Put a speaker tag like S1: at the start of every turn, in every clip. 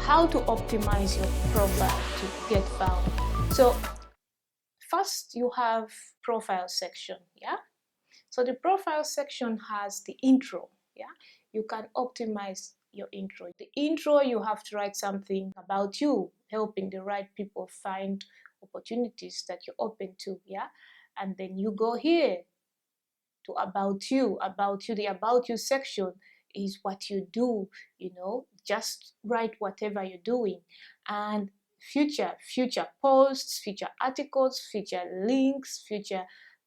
S1: how to optimize your profile to get found. So first you have profile section, yeah. So the profile section has the intro, yeah. You can optimize your intro. The intro, you have to write something about you, helping the right people find opportunities that you're open to, yeah. And then you go here to about you. The about you section is what you do, you know, just write whatever you're doing. And future posts, future articles, future links, future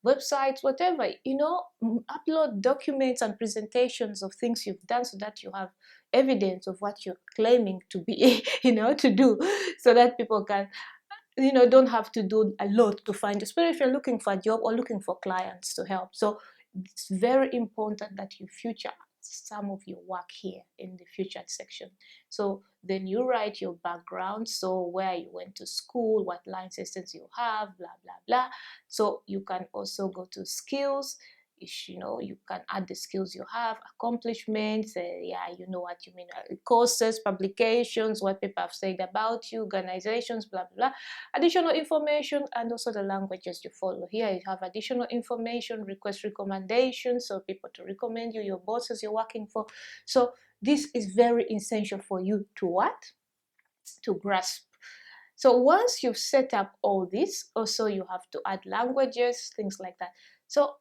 S1: websites, whatever, you know, upload documents and presentations of things you've done so that you have evidence of what you're claiming to be, you know, to do, so that people can, you know, don't have to do a lot to find you, especially if you're looking for a job or looking for clients to help. So it's very important that you feature some of your work here in the featured section. So then you write your background, so where you went to school, what licenses you have, blah blah blah. So you can also go to skills. You know, you can add the skills you have, accomplishments, yeah, you know what you mean, courses, publications, what people have said about you, organizations, blah blah blah, additional information, and also the languages you follow. Here you have additional information, request recommendations, so people to recommend you, your bosses you're working for. So this is very essential for you to what? To grasp. So once you've set up all this, also you have to add languages, things like that. So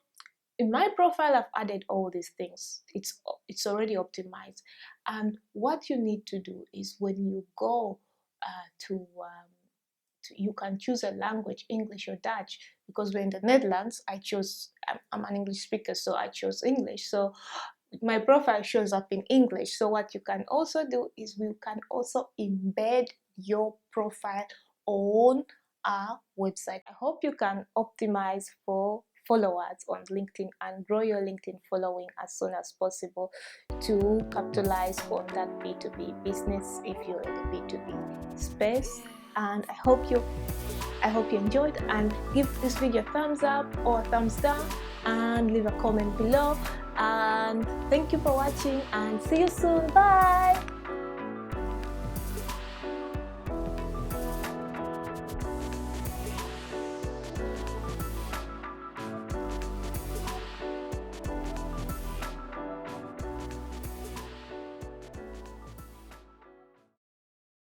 S1: in my profile, I've added all these things. It's already optimized. And what you need to do is when you go you can choose a language, English or Dutch, because we're in the Netherlands. I'm an English speaker, so I chose English. So my profile shows up in English. So what you can also do is we can also embed your profile on our website. I hope you can optimize for followers on LinkedIn and grow your LinkedIn following as soon as possible to capitalize on that B2B business if you're in the B2B space. And I hope you enjoyed, and give this video a thumbs up or a thumbs down and leave a comment below. And thank you for watching, and see you soon. Bye.